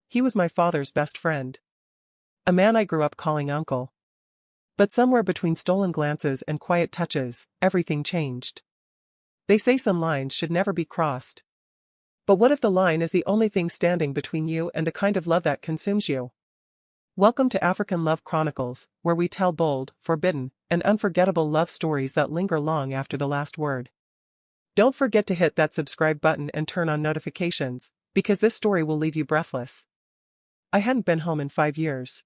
He was my father's best friend. A man I grew up calling uncle. But somewhere between stolen glances and quiet touches, everything changed. They say some lines should never be crossed. But what if the line is the only thing standing between you and the kind of love that consumes you? Welcome to African Love Chronicles, where we tell bold, forbidden, and unforgettable love stories that linger long after the last word. Don't forget to hit that subscribe button and turn on notifications, because this story will leave you breathless. I hadn't been home in 5 years.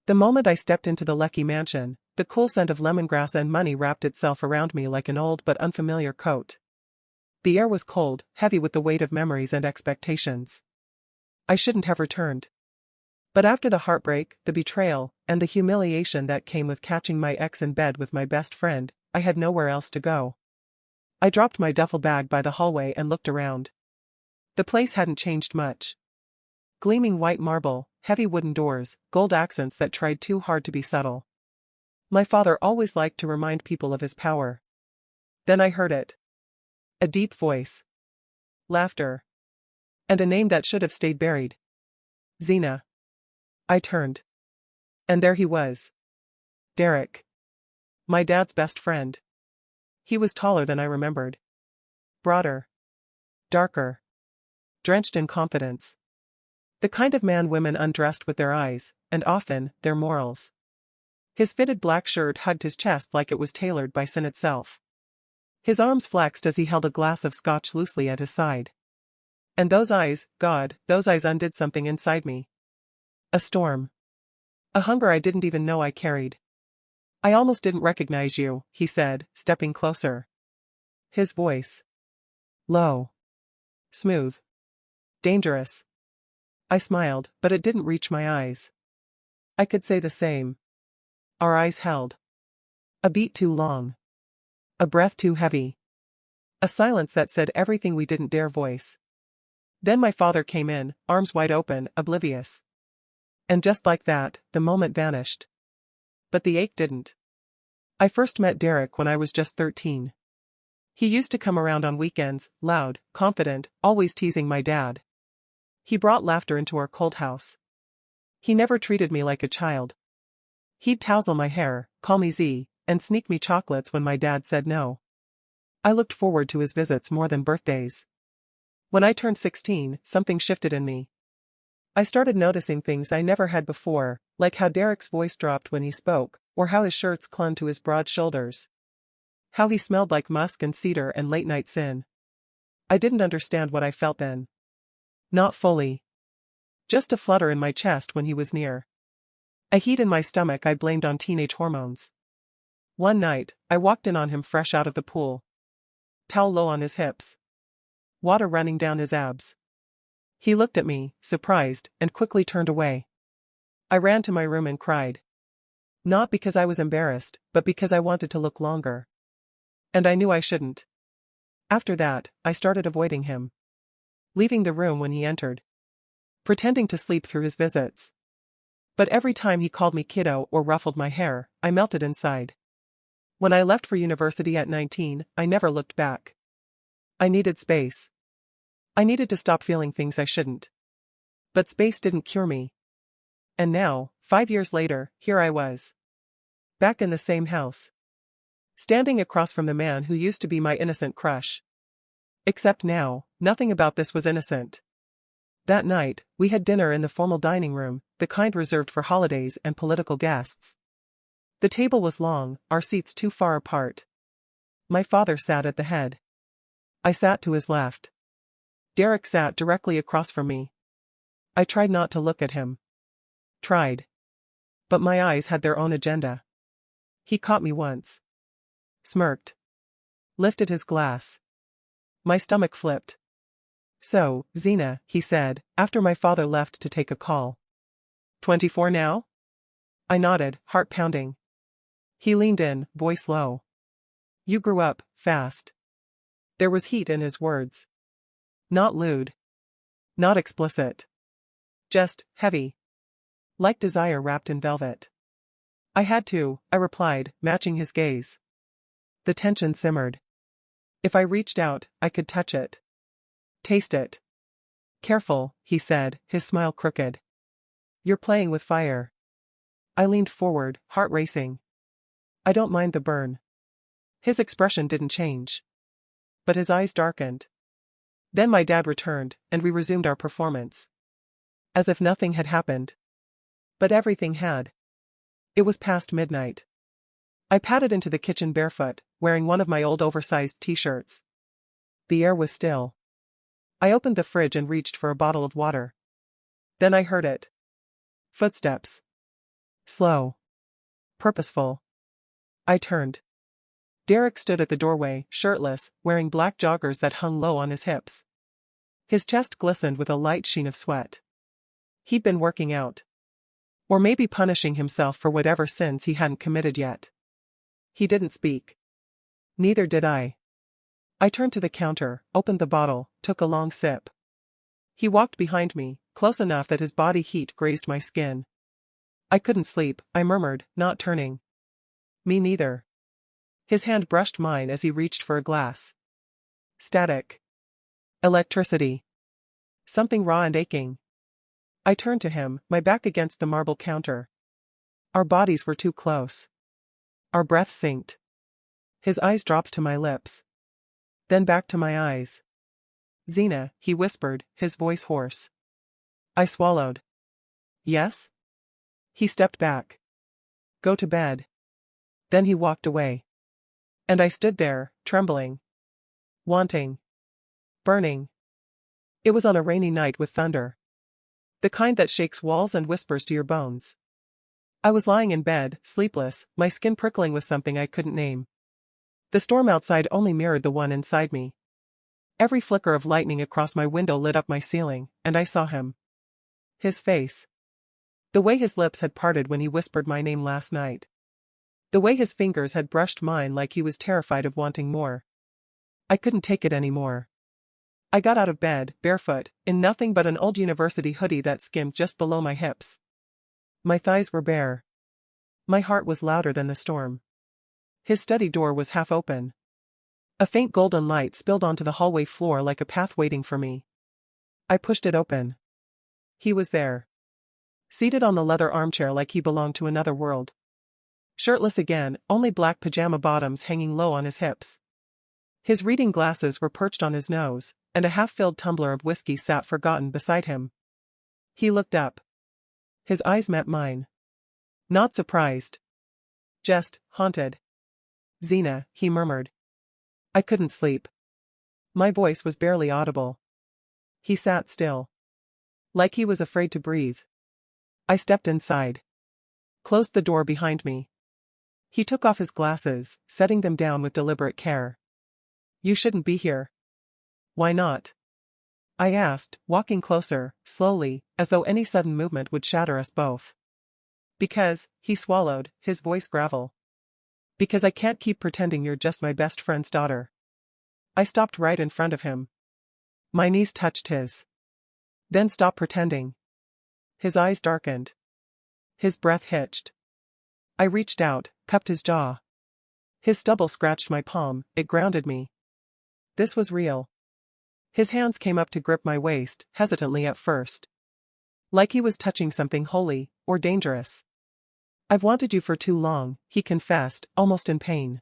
The moment I stepped into the Lecky mansion, the cool scent of lemongrass and money wrapped itself around me like an old but unfamiliar coat. The air was cold, heavy with the weight of memories and expectations. I shouldn't have returned. But after the heartbreak, the betrayal, and the humiliation that came with catching my ex in bed with my best friend, I had nowhere else to go. I dropped my duffel bag by the hallway and looked around. The place hadn't changed much. Gleaming white marble, heavy wooden doors, gold accents that tried too hard to be subtle. My father always liked to remind people of his power. Then I heard it. A deep voice. Laughter. And a name that should have stayed buried. Zena. I turned. And there he was. Derek. My dad's best friend. He was taller than I remembered. Broader. Darker. Drenched in confidence. The kind of man women undressed with their eyes, and often, their morals. His fitted black shirt hugged his chest like it was tailored by sin itself. His arms flexed as he held a glass of scotch loosely at his side. And those eyes, God, those eyes undid something inside me. A storm. A hunger I didn't even know I carried. I almost didn't recognize you, he said, stepping closer. His voice. Low. Smooth. Dangerous. I smiled, but it didn't reach my eyes. I could say the same. Our eyes held. A beat too long. A breath too heavy. A silence that said everything we didn't dare voice. Then my father came in, arms wide open, oblivious. And just like that, the moment vanished. But the ache didn't. I first met Derek when I was just 13. He used to come around on weekends, loud, confident, always teasing my dad. He brought laughter into our cold house. He never treated me like a child. He'd tousle my hair, call me Z, and sneak me chocolates when my dad said no. I looked forward to his visits more than birthdays. When I turned 16, something shifted in me. I started noticing things I never had before, like how Derek's voice dropped when he spoke, or how his shirts clung to his broad shoulders. How he smelled like musk and cedar and late-night sin. I didn't understand what I felt then. Not fully. Just a flutter in my chest when he was near. A heat in my stomach I blamed on teenage hormones. One night, I walked in on him fresh out of the pool. Towel low on his hips. Water running down his abs. He looked at me, surprised, and quickly turned away. I ran to my room and cried. Not because I was embarrassed, but because I wanted to look longer. And I knew I shouldn't. After that, I started avoiding him. Leaving the room when he entered. Pretending to sleep through his visits. But every time he called me kiddo or ruffled my hair, I melted inside. When I left for university at 19, I never looked back. I needed space. I needed to stop feeling things I shouldn't. But space didn't cure me. And now, 5 years later, here I was. Back in the same house. Standing across from the man who used to be my innocent crush. Except now, nothing about this was innocent. That night, we had dinner in the formal dining room, the kind reserved for holidays and political guests. The table was long, our seats too far apart. My father sat at the head. I sat to his left. Derek sat directly across from me. I tried not to look at him. Tried. But my eyes had their own agenda. He caught me once. Smirked. Lifted his glass. My stomach flipped. So, Zena, he said, after my father left to take a call. 24 now? I nodded, heart pounding. He leaned in, voice low. You grew up, fast. There was heat in his words. Not lewd. Not explicit. Just, heavy. Like desire wrapped in velvet. I had to, I replied, matching his gaze. The tension simmered. If I reached out, I could touch it. Taste it. Careful, he said, his smile crooked. You're playing with fire. I leaned forward, heart racing. I don't mind the burn. His expression didn't change. But his eyes darkened. Then my dad returned, and we resumed our performance. As if nothing had happened. But everything had. It was past midnight. I padded into the kitchen barefoot, wearing one of my old oversized t-shirts. The air was still. I opened the fridge and reached for a bottle of water. Then I heard it. Footsteps. Slow. Purposeful. I turned. Derek stood at the doorway, shirtless, wearing black joggers that hung low on his hips. His chest glistened with a light sheen of sweat. He'd been working out. Or maybe punishing himself for whatever sins he hadn't committed yet. He didn't speak. Neither did I. I turned to the counter, opened the bottle, took a long sip. He walked behind me, close enough that his body heat grazed my skin. I couldn't sleep, I murmured, not turning. Me neither. His hand brushed mine as he reached for a glass. Static. Electricity. Something raw and aching. I turned to him, my back against the marble counter. Our bodies were too close. Our breaths synced. His eyes dropped to my lips. Then back to my eyes. Zena, he whispered, his voice hoarse. I swallowed. Yes? He stepped back. Go to bed. Then he walked away. And I stood there, trembling. Wanting. Burning. It was on a rainy night with thunder. The kind that shakes walls and whispers to your bones. I was lying in bed, sleepless, my skin prickling with something I couldn't name. The storm outside only mirrored the one inside me. Every flicker of lightning across my window lit up my ceiling, and I saw him. His face. The way his lips had parted when he whispered my name last night. The way his fingers had brushed mine like he was terrified of wanting more. I couldn't take it anymore. I got out of bed, barefoot, in nothing but an old university hoodie that skimmed just below my hips. My thighs were bare. My heart was louder than the storm. His study door was half open. A faint golden light spilled onto the hallway floor like a path waiting for me. I pushed it open. He was there. Seated on the leather armchair like he belonged to another world. Shirtless again, only black pajama bottoms hanging low on his hips. His reading glasses were perched on his nose, and a half-filled tumbler of whiskey sat forgotten beside him. He looked up. His eyes met mine. Not surprised. Just haunted. Zena, he murmured. I couldn't sleep. My voice was barely audible. He sat still. Like he was afraid to breathe. I stepped inside. Closed the door behind me. He took off his glasses, setting them down with deliberate care. You shouldn't be here. Why not? I asked, walking closer, slowly, as though any sudden movement would shatter us both. Because, he swallowed, his voice gravel. Because I can't keep pretending you're just my best friend's daughter. I stopped right in front of him. My knees touched his. Then stop pretending. His eyes darkened. His breath hitched. I reached out, cupped his jaw. His stubble scratched my palm, it grounded me. This was real. His hands came up to grip my waist, hesitantly at first. Like he was touching something holy, or dangerous. I've wanted you for too long, he confessed, almost in pain.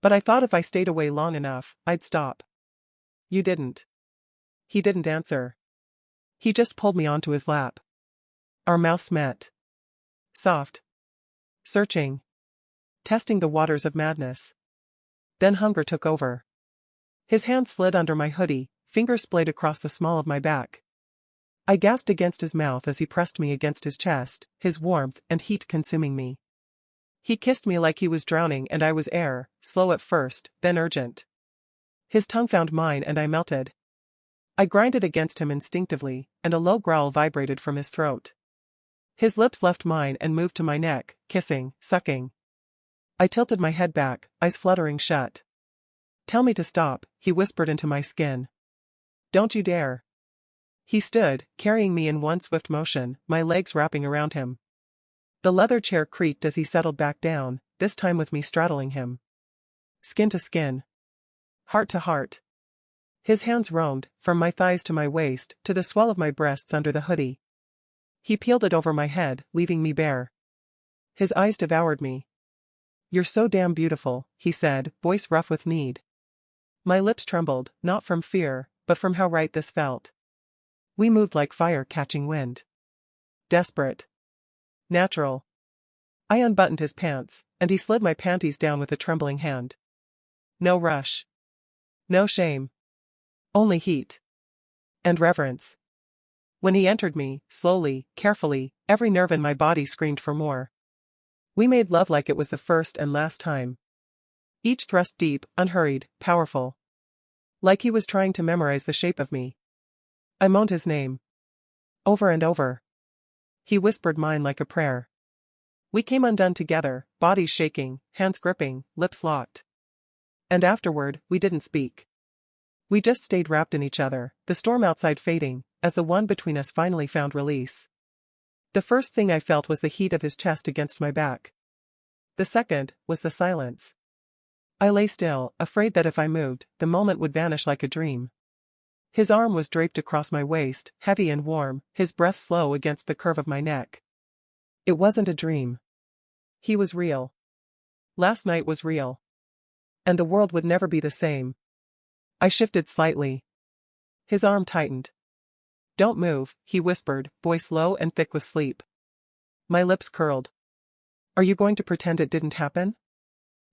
But I thought if I stayed away long enough, I'd stop. You didn't. He didn't answer. He just pulled me onto his lap. Our mouths met. Soft. Searching. Testing the waters of madness. Then hunger took over. His hand slid under my hoodie, fingers splayed across the small of my back. I gasped against his mouth as he pressed me against his chest, his warmth and heat consuming me. He kissed me like he was drowning and I was air, slow at first, then urgent. His tongue found mine and I melted. I grinded against him instinctively, and a low growl vibrated from his throat. His lips left mine and moved to my neck, kissing, sucking. I tilted my head back, eyes fluttering shut. Tell me to stop, he whispered into my skin. Don't you dare. He stood, carrying me in one swift motion, my legs wrapping around him. The leather chair creaked as he settled back down, this time with me straddling him. Skin to skin. Heart to heart. His hands roamed, from my thighs to my waist, to the swell of my breasts under the hoodie. He peeled it over my head, leaving me bare. His eyes devoured me. "You're so damn beautiful," he said, voice rough with need. My lips trembled, not from fear, but from how right this felt. We moved like fire catching wind. Desperate. Natural. I unbuttoned his pants, and he slid my panties down with a trembling hand. No rush. No shame. Only heat. And reverence. When he entered me, slowly, carefully, every nerve in my body screamed for more. We made love like it was the first and last time. Each thrust deep, unhurried, powerful. Like he was trying to memorize the shape of me. I moaned his name. Over and over. He whispered mine like a prayer. We came undone together, bodies shaking, hands gripping, lips locked. And afterward, we didn't speak. We just stayed wrapped in each other, the storm outside fading, as the one between us finally found release. The first thing I felt was the heat of his chest against my back. The second was the silence. I lay still, afraid that if I moved, the moment would vanish like a dream. His arm was draped across my waist, heavy and warm, his breath slow against the curve of my neck. It wasn't a dream. He was real. Last night was real. And the world would never be the same. I shifted slightly. His arm tightened. "Don't move," he whispered, voice low and thick with sleep. My lips curled. "Are you going to pretend it didn't happen?"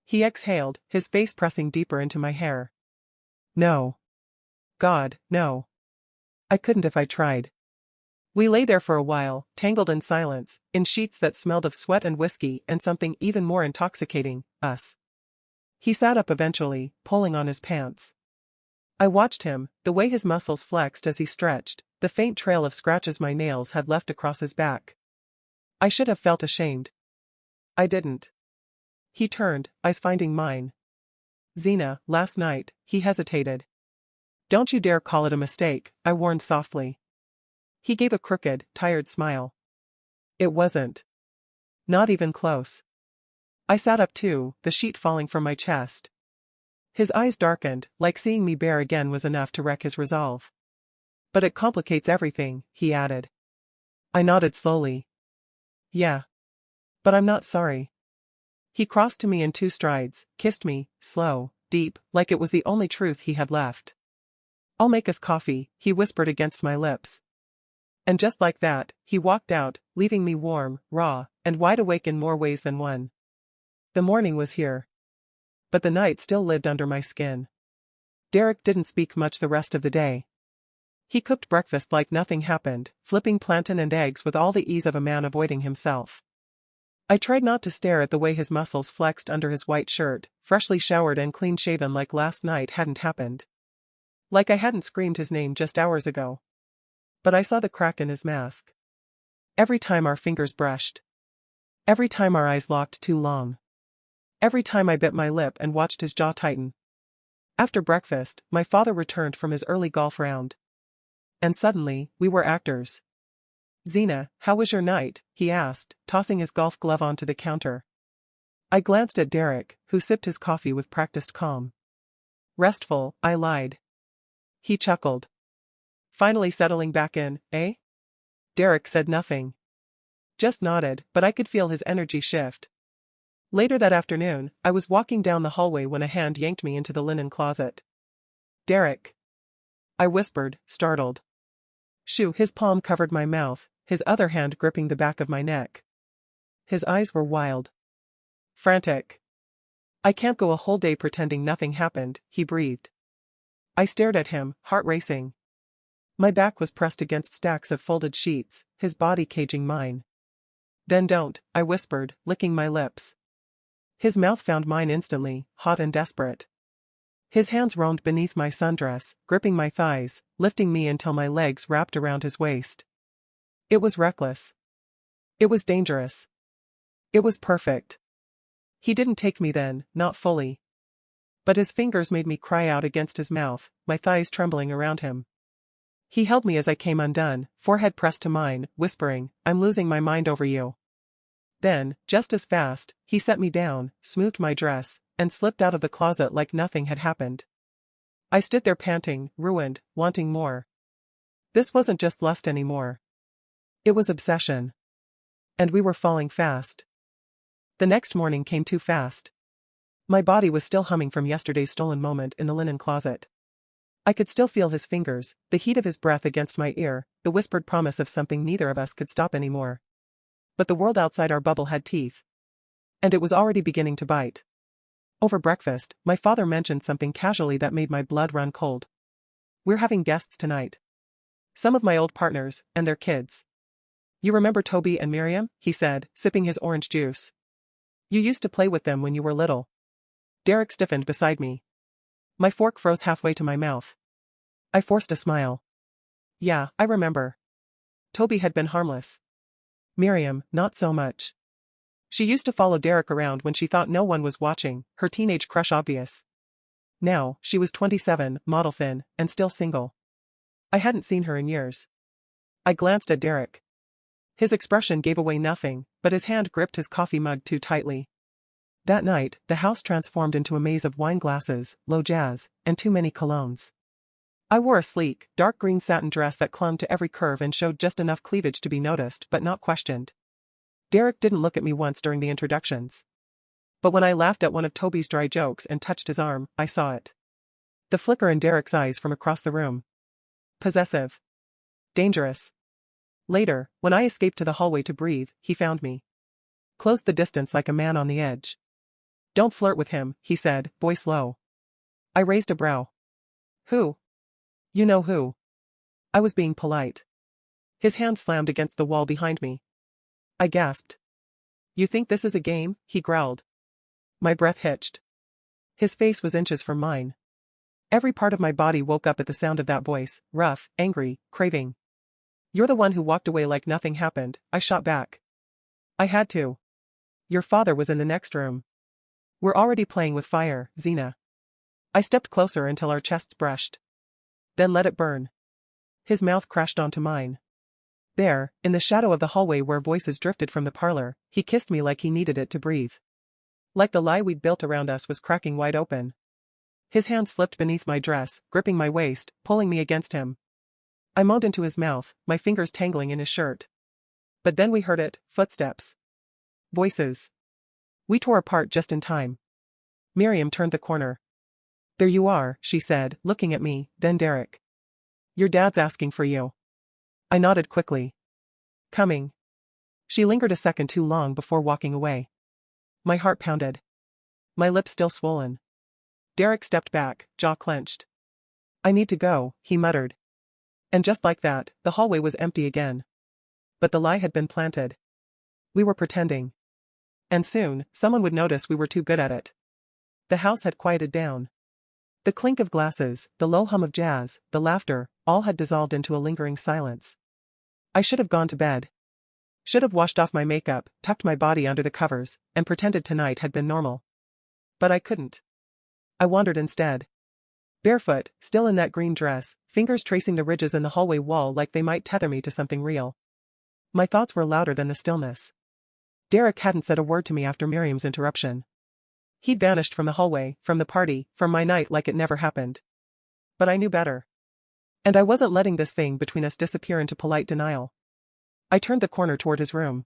He exhaled, his face pressing deeper into my hair. "No. God, no. I couldn't if I tried." We lay there for a while, tangled in silence, in sheets that smelled of sweat and whiskey and something even more intoxicating, us. He sat up eventually, pulling on his pants. I watched him, the way his muscles flexed as he stretched, the faint trail of scratches my nails had left across his back. I should have felt ashamed. I didn't. He turned, eyes finding mine. "Zena, last night," he hesitated. "Don't you dare call it a mistake," I warned softly. He gave a crooked, tired smile. "It wasn't. Not even close." I sat up too, the sheet falling from my chest. His eyes darkened, like seeing me bare again was enough to wreck his resolve. "But it complicates everything," he added. I nodded slowly. "Yeah. But I'm not sorry." He crossed to me in 2 strides, kissed me, slow, deep, like it was the only truth he had left. "I'll make us coffee," he whispered against my lips. And just like that, he walked out, leaving me warm, raw, and wide awake in more ways than one. The morning was here. But the night still lived under my skin. Derek didn't speak much the rest of the day. He cooked breakfast like nothing happened, flipping plantain and eggs with all the ease of a man avoiding himself. I tried not to stare at the way his muscles flexed under his white shirt, freshly showered and clean-shaven like last night hadn't happened. Like I hadn't screamed his name just hours ago. But I saw the crack in his mask. Every time our fingers brushed. Every time our eyes locked too long. Every time I bit my lip and watched his jaw tighten. After breakfast, my father returned from his early golf round. And suddenly, we were actors. "Zena, how was your night?" he asked, tossing his golf glove onto the counter. I glanced at Derek, who sipped his coffee with practiced calm. "Restful," I lied. He chuckled. "Finally settling back in, eh?" Derek said nothing. Just nodded, but I could feel his energy shift. Later that afternoon, I was walking down the hallway when a hand yanked me into the linen closet. "Derek." I whispered, startled. Shoo, his palm covered my mouth, his other hand gripping the back of my neck. His eyes were wild. Frantic. "I can't go a whole day pretending nothing happened," he breathed. I stared at him, heart racing. My back was pressed against stacks of folded sheets, his body caging mine. "Then don't," I whispered, licking my lips. His mouth found mine instantly, hot and desperate. His hands roamed beneath my sundress, gripping my thighs, lifting me until my legs wrapped around his waist. It was reckless. It was dangerous. It was perfect. He didn't take me then, not fully. But his fingers made me cry out against his mouth, my thighs trembling around him. He held me as I came undone, forehead pressed to mine, whispering, "I'm losing my mind over you." Then, just as fast, he set me down, smoothed my dress, and slipped out of the closet like nothing had happened. I stood there panting, ruined, wanting more. This wasn't just lust anymore. It was obsession. And we were falling fast. The next morning came too fast. My body was still humming from yesterday's stolen moment in the linen closet. I could still feel his fingers, the heat of his breath against my ear, the whispered promise of something neither of us could stop anymore. But the world outside our bubble had teeth. And it was already beginning to bite. Over breakfast, my father mentioned something casually that made my blood run cold. "We're having guests tonight. Some of my old partners, and their kids. You remember Toby and Miriam?" he said, sipping his orange juice. "You used to play with them when you were little." Derek stiffened beside me. My fork froze halfway to my mouth. I forced a smile. "Yeah, I remember. Toby had been harmless. Miriam, not so much. She used to follow Derek around when she thought no one was watching, her teenage crush obvious. Now, she was 27, model thin, and still single. I hadn't seen her in years." I glanced at Derek. His expression gave away nothing, but his hand gripped his coffee mug too tightly. That night, the house transformed into a maze of wine glasses, low jazz, and too many colognes. I wore a sleek, dark green satin dress that clung to every curve and showed just enough cleavage to be noticed but not questioned. Derek didn't look at me once during the introductions. But when I laughed at one of Toby's dry jokes and touched his arm, I saw it. The flicker in Derek's eyes from across the room. Possessive. Dangerous. Later, when I escaped to the hallway to breathe, he found me. Closed the distance like a man on the edge. "Don't flirt with him," he said, voice low. I raised a brow. "Who?" "You know who." I was being polite. His hand slammed against the wall behind me. I gasped. "You think this is a game?" he growled. My breath hitched. His face was inches from mine. Every part of my body woke up at the sound of that voice, rough, angry, craving. "You're the one who walked away like nothing happened," I shot back. "I had to. Your father was in the next room. We're already playing with fire, Xena." I stepped closer until our chests brushed. "Then let it burn." His mouth crashed onto mine. There, in the shadow of the hallway where voices drifted from the parlor, he kissed me like he needed it to breathe. Like the lie we'd built around us was cracking wide open. His hand slipped beneath my dress, gripping my waist, pulling me against him. I moaned into his mouth, my fingers tangling in his shirt. But then we heard it, footsteps. Voices. We tore apart just in time. Miriam turned the corner. "There you are," she said, looking at me, then Derek. "Your dad's asking for you." I nodded quickly. "Coming." She lingered a second too long before walking away. My heart pounded. My lips still swollen. Derek stepped back, jaw clenched. "I need to go," he muttered. And just like that, the hallway was empty again. But the lie had been planted. We were pretending. And soon, someone would notice we were too good at it. The house had quieted down. The clink of glasses, the low hum of jazz, the laughter, all had dissolved into a lingering silence. I should have gone to bed. Should have washed off my makeup, tucked my body under the covers, and pretended tonight had been normal. But I couldn't. I wandered instead. Barefoot, still in that green dress, fingers tracing the ridges in the hallway wall like they might tether me to something real. My thoughts were louder than the stillness. Derek hadn't said a word to me after Miriam's interruption. He'd vanished from the hallway, from the party, from my night like it never happened. But I knew better. And I wasn't letting this thing between us disappear into polite denial. I turned the corner toward his room.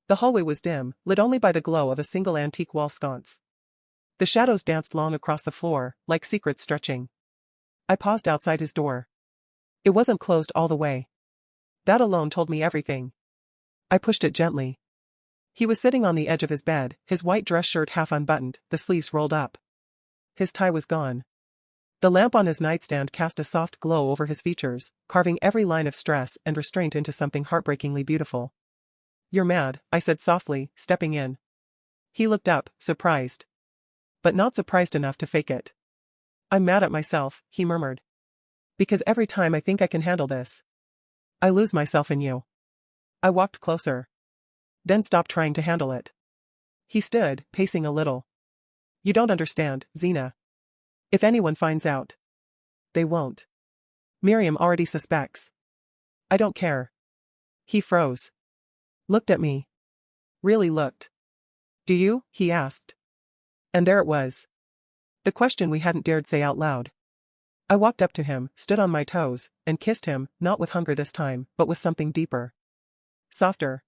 The hallway was dim, lit only by the glow of a single antique wall sconce. The shadows danced long across the floor, like secrets stretching. I paused outside his door. It wasn't closed all the way. That alone told me everything. I pushed it gently. He was sitting on the edge of his bed, his white dress shirt half unbuttoned, the sleeves rolled up. His tie was gone. The lamp on his nightstand cast a soft glow over his features, carving every line of stress and restraint into something heartbreakingly beautiful. "You're mad," I said softly, stepping in. He looked up, surprised. But not surprised enough to fake it. "I'm mad at myself," he murmured. "Because every time I think I can handle this, I lose myself in you." I walked closer. Then stopped trying to handle it. He stood, pacing a little. "You don't understand, Xena. If anyone finds out, they won't. Miriam already suspects. I don't care." He froze. Looked at me. Really looked. "Do you?" he asked. And there it was. The question we hadn't dared say out loud. I walked up to him, stood on my toes, and kissed him, not with hunger this time, but with something deeper. Softer.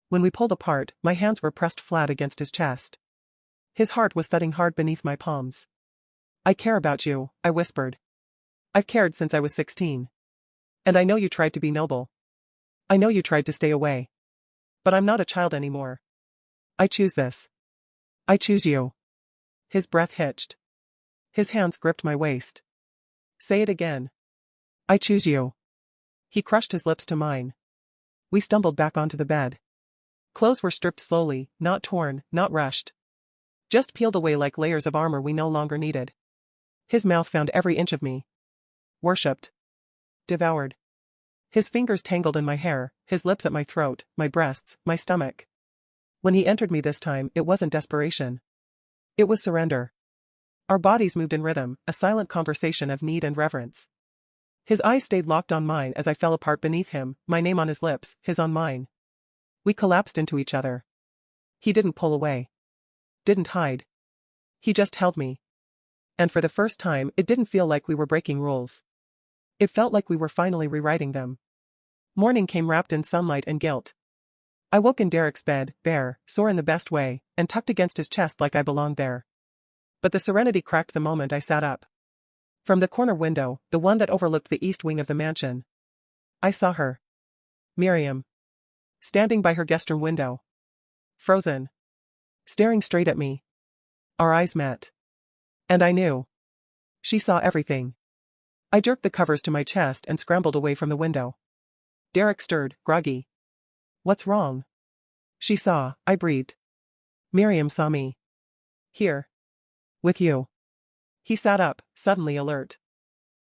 When we pulled apart, my hands were pressed flat against his chest. His heart was thudding hard beneath my palms. I care about you, I whispered. I've cared since I was 16. And I know you tried to be noble. I know you tried to stay away. But I'm not a child anymore. I choose this. I choose you. His breath hitched. His hands gripped my waist. Say it again. I choose you. He crushed his lips to mine. We stumbled back onto the bed. Clothes were stripped slowly, not torn, not rushed. Just peeled away like layers of armor we no longer needed. His mouth found every inch of me. Worshipped. Devoured. His fingers tangled in my hair, his lips at my throat, my breasts, my stomach. When he entered me this time, it wasn't desperation. It was surrender. Our bodies moved in rhythm, a silent conversation of need and reverence. His eyes stayed locked on mine as I fell apart beneath him, my name on his lips, his on mine. We collapsed into each other. He didn't pull away. Didn't hide. He just held me. And for the first time, it didn't feel like we were breaking rules. It felt like we were finally rewriting them. Morning came wrapped in sunlight and guilt. I woke in Derek's bed, bare, sore in the best way, and tucked against his chest like I belonged there. But the serenity cracked the moment I sat up. From the corner window, the one that overlooked the east wing of the mansion, I saw her. Miriam. Standing by her guest room window. Frozen. Staring straight at me. Our eyes met. And I knew. She saw everything. I jerked the covers to my chest and scrambled away from the window. Derek stirred, groggy. What's wrong? She saw, I breathed. Miriam saw me. Here. With you. He sat up, suddenly alert.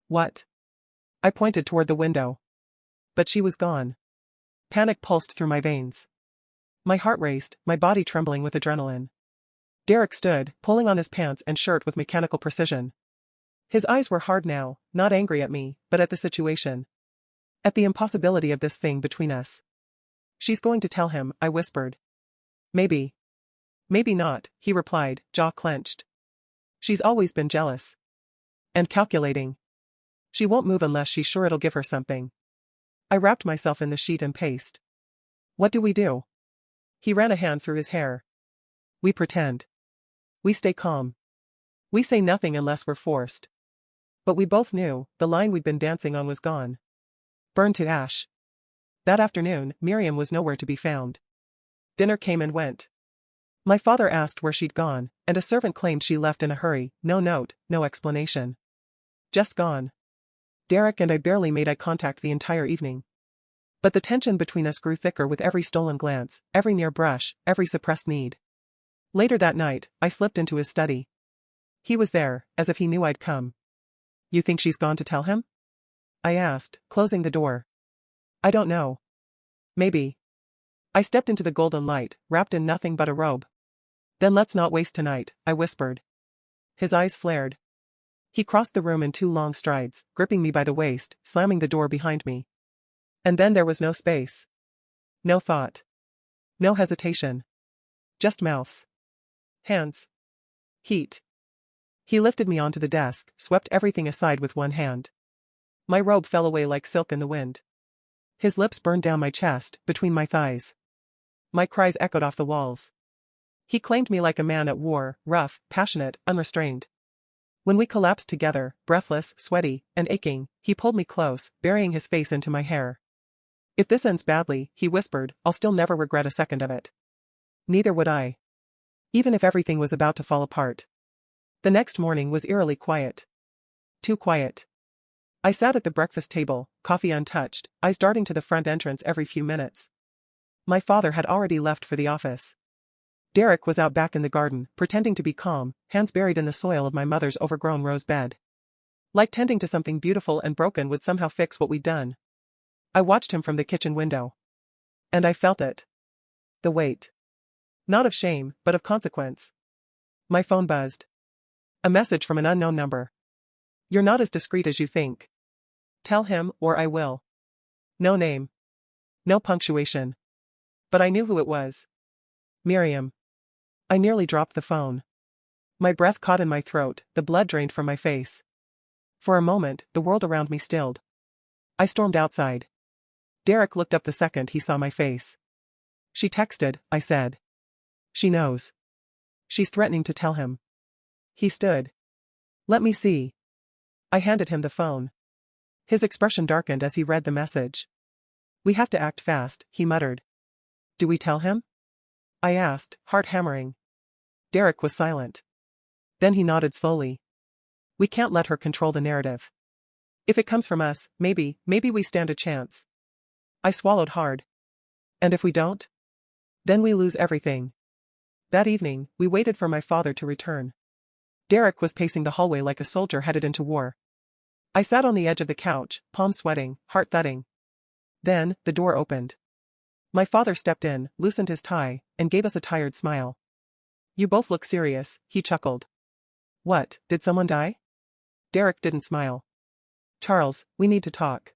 What? I pointed toward the window. But she was gone. Panic pulsed through my veins. My heart raced, my body trembling with adrenaline. Derek stood, pulling on his pants and shirt with mechanical precision. His eyes were hard now, not angry at me, but at the situation. At the impossibility of this thing between us. She's going to tell him, I whispered. Maybe. Maybe not, he replied, jaw clenched. She's always been jealous. And calculating. She won't move unless she's sure it'll give her something. I wrapped myself in the sheet and paced. What do we do? He ran a hand through his hair. We pretend. We stay calm. We say nothing unless we're forced. But we both knew, the line we'd been dancing on was gone. Burned to ash. That afternoon, Miriam was nowhere to be found. Dinner came and went. My father asked where she'd gone, and a servant claimed she left in a hurry, no note, no explanation. Just gone. Derek and I barely made eye contact the entire evening. But the tension between us grew thicker with every stolen glance, every near brush, every suppressed need. Later that night, I slipped into his study. He was there, as if he knew I'd come. You think she's gone to tell him? I asked, closing the door. I don't know. Maybe. I stepped into the golden light, wrapped in nothing but a robe. Then let's not waste tonight, I whispered. His eyes flared. He crossed the room in 2 long strides, gripping me by the waist, slamming the door behind me. And then there was no space. No thought. No hesitation. Just mouths. Hands. Heat. He lifted me onto the desk, swept everything aside with one hand. My robe fell away like silk in the wind. His lips burned down my chest, between my thighs. My cries echoed off the walls. He claimed me like a man at war, rough, passionate, unrestrained. When we collapsed together, breathless, sweaty, and aching, he pulled me close, burying his face into my hair. If this ends badly, he whispered, I'll still never regret a second of it. Neither would I. Even if everything was about to fall apart. The next morning was eerily quiet. Too quiet. I sat at the breakfast table, coffee untouched, eyes darting to the front entrance every few minutes. My father had already left for the office. Derek was out back in the garden, pretending to be calm, hands buried in the soil of my mother's overgrown rose bed. Like tending to something beautiful and broken would somehow fix what we'd done. I watched him from the kitchen window. And I felt it. The weight. Not of shame, but of consequence. My phone buzzed. A message from an unknown number. You're not as discreet as you think. Tell him, or I will. No name. No punctuation. But I knew who it was. Miriam. I nearly dropped the phone. My breath caught in my throat, the blood drained from my face. For a moment, the world around me stilled. I stormed outside. Derek looked up the second he saw my face. She texted, I said. She knows. She's threatening to tell him. He stood. Let me see. I handed him the phone. His expression darkened as he read the message. We have to act fast, he muttered. Do we tell him? I asked, heart hammering. Derek was silent. Then he nodded slowly. We can't let her control the narrative. If it comes from us, maybe we stand a chance. I swallowed hard. And if we don't? Then we lose everything. That evening, we waited for my father to return. Derek was pacing the hallway like a soldier headed into war. I sat on the edge of the couch, palms sweating, heart thudding. Then, the door opened. My father stepped in, loosened his tie, and gave us a tired smile. You both look serious, he chuckled. What, did someone die? Derek didn't smile. Charles, we need to talk.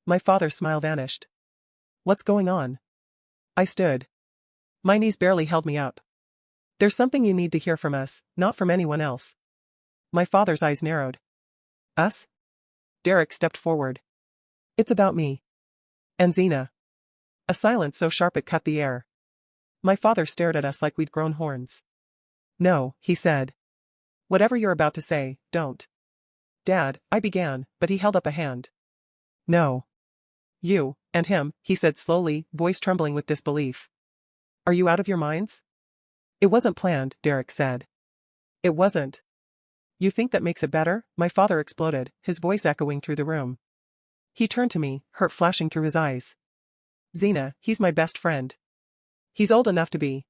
My father's smile vanished. What's going on? I stood. My knees barely held me up. There's something you need to hear from us, not from anyone else. My father's eyes narrowed. Us? Derek stepped forward. It's about me. And Zena. A silence so sharp it cut the air. My father stared at us like we'd grown horns. No, he said. Whatever you're about to say, don't. Dad, I began, but he held up a hand. No. You, and him, he said slowly, voice trembling with disbelief. Are you out of your minds? It wasn't planned, Derek said. It wasn't. You think that makes it better? My father exploded, his voice echoing through the room. He turned to me, hurt flashing through his eyes. Zena, he's my best friend. He's old enough to be.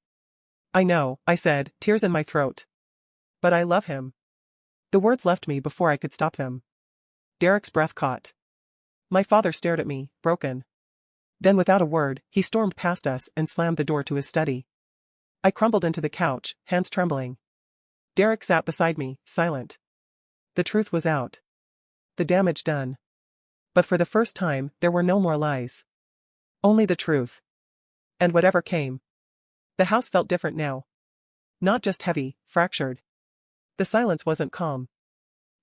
I know, I said, tears in my throat. But I love him. The words left me before I could stop them. Derek's breath caught. My father stared at me, broken. Then without a word, he stormed past us and slammed the door to his study. I crumbled into the couch, hands trembling. Derek sat beside me, silent. The truth was out. The damage done. But for the first time, there were no more lies. Only the truth. And whatever came. The house felt different now. Not just heavy, fractured. The silence wasn't calm.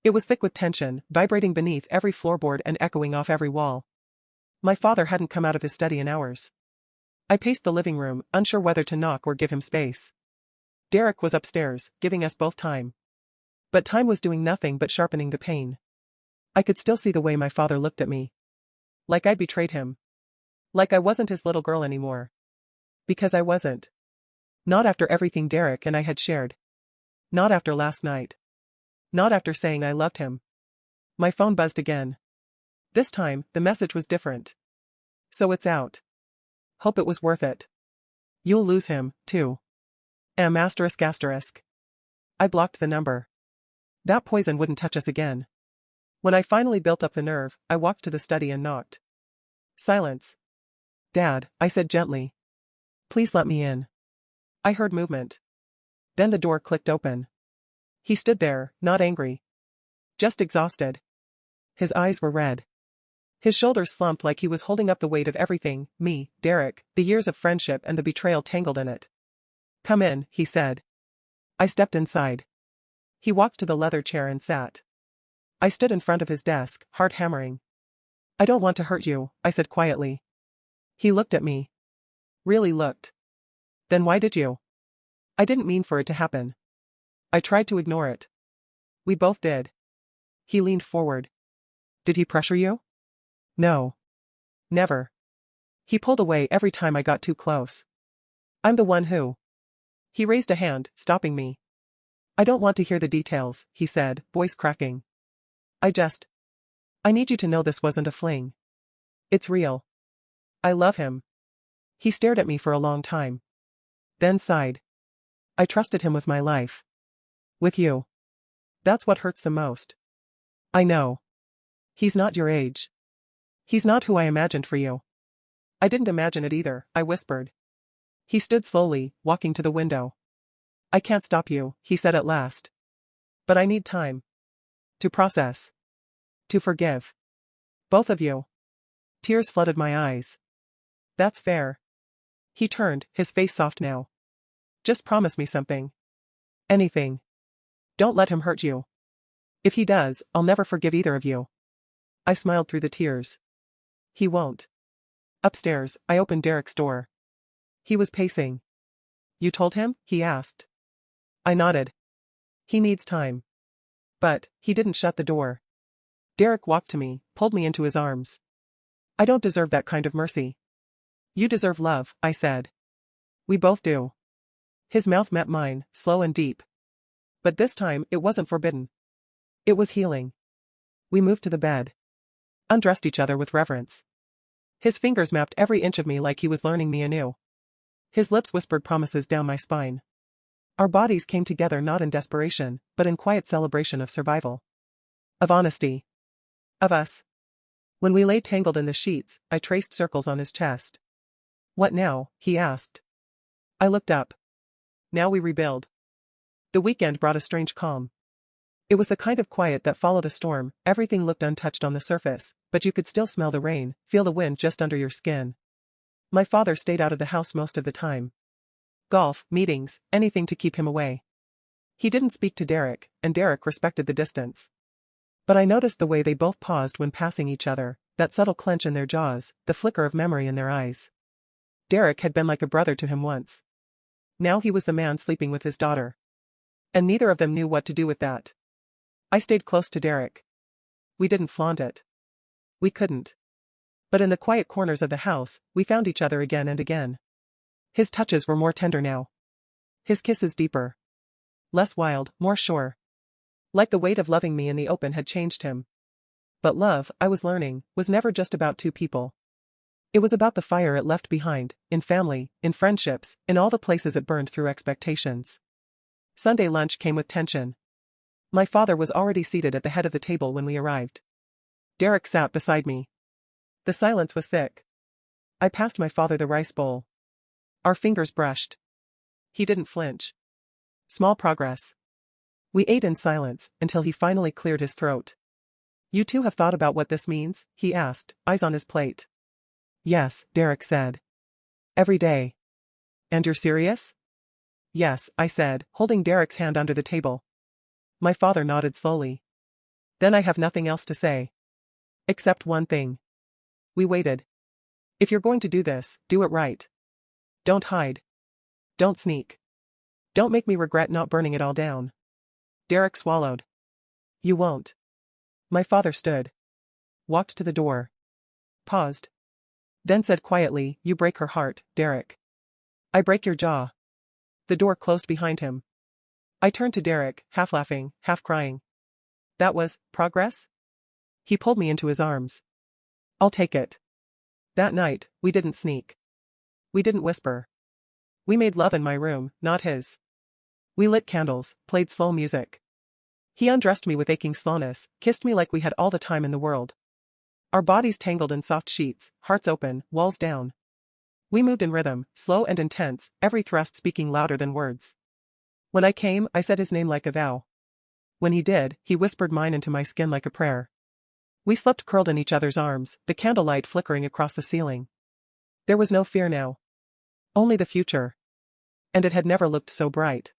It was thick with tension, vibrating beneath every floorboard and echoing off every wall. My father hadn't come out of his study in hours. I paced the living room, unsure whether to knock or give him space. Derek was upstairs, giving us both time. But time was doing nothing but sharpening the pain. I could still see the way my father looked at me. Like I'd betrayed him. Like I wasn't his little girl anymore. Because I wasn't. Not after everything Derek and I had shared. Not after last night. Not after saying I loved him. My phone buzzed again. This time, the message was different. So it's out. Hope it was worth it. You'll lose him, too. ****. I blocked the number. That poison wouldn't touch us again. When I finally built up the nerve, I walked to the study and knocked. Silence. Dad, I said gently. Please let me in. I heard movement. Then the door clicked open. He stood there, not angry. Just exhausted. His eyes were red. His shoulders slumped like he was holding up the weight of everything, me, Derek, the years of friendship and the betrayal tangled in it. Come in, he said. I stepped inside. He walked to the leather chair and sat. I stood in front of his desk, heart hammering. I don't want to hurt you, I said quietly. He looked at me. Really looked. Then why did you? I didn't mean for it to happen. I tried to ignore it. We both did. He leaned forward. Did he pressure you? No. Never. He pulled away every time I got too close. I'm the one who. He raised a hand, stopping me. I don't want to hear the details, he said, voice cracking. I need you to know this wasn't a fling. It's real. I love him. He stared at me for a long time. Then sighed. I trusted him with my life. With you. That's what hurts the most. I know. He's not your age. He's not who I imagined for you. I didn't imagine it either, I whispered. He stood slowly, walking to the window. I can't stop you, he said at last. But I need time. To process. To forgive. Both of you. Tears flooded my eyes. That's fair. He turned, his face soft now. Just promise me something. Anything. Don't let him hurt you. If he does, I'll never forgive either of you. I smiled through the tears. He won't. Upstairs, I opened Derek's door. He was pacing. You told him? He asked. I nodded. He needs time. But, he didn't shut the door. Derek walked to me, pulled me into his arms. I don't deserve that kind of mercy. You deserve love, I said. We both do. His mouth met mine, slow and deep. But this time, it wasn't forbidden. It was healing. We moved to the bed. Undressed each other with reverence. His fingers mapped every inch of me like he was learning me anew. His lips whispered promises down my spine. Our bodies came together not in desperation, but in quiet celebration of survival. Of honesty. Of us. When we lay tangled in the sheets, I traced circles on his chest. What now? He asked. I looked up. Now we rebuild. The weekend brought a strange calm. It was the kind of quiet that followed a storm. Everything looked untouched on the surface, but you could still smell the rain, feel the wind just under your skin. My father stayed out of the house most of the time. Golf, meetings, anything to keep him away. He didn't speak to Derek, and Derek respected the distance. But I noticed the way they both paused when passing each other, that subtle clench in their jaws, the flicker of memory in their eyes. Derek had been like a brother to him once. Now he was the man sleeping with his daughter. And neither of them knew what to do with that. I stayed close to Derek. We didn't flaunt it. We couldn't. But in the quiet corners of the house, we found each other again and again. His touches were more tender now. His kisses deeper. Less wild, more sure. Like the weight of loving me in the open had changed him. But love, I was learning, was never just about two people. It was about the fire it left behind, in family, in friendships, in all the places it burned through expectations. Sunday lunch came with tension. My father was already seated at the head of the table when we arrived. Derek sat beside me. The silence was thick. I passed my father the rice bowl. Our fingers brushed. He didn't flinch. Small progress. We ate in silence, until he finally cleared his throat. You two have thought about what this means? He asked, eyes on his plate. Yes, Derek said. Every day. And you're serious? Yes, I said, holding Derek's hand under the table. My father nodded slowly. Then I have nothing else to say. Except one thing. We waited. If you're going to do this, do it right. Don't hide. Don't sneak. Don't make me regret not burning it all down. Derek swallowed. You won't. My father stood. Walked to the door. Paused. Then said quietly, you break her heart, Derek. I break your jaw. The door closed behind him. I turned to Derek, half laughing, half crying. That was progress? He pulled me into his arms. I'll take it. That night, we didn't sneak. We didn't whisper. We made love in my room, not his. We lit candles, played slow music. He undressed me with aching slowness, kissed me like we had all the time in the world. Our bodies tangled in soft sheets, hearts open, walls down. We moved in rhythm, slow and intense, every thrust speaking louder than words. When I came, I said his name like a vow. When he did, he whispered mine into my skin like a prayer. We slept curled in each other's arms, the candlelight flickering across the ceiling. There was no fear now. Only the future. And it had never looked so bright.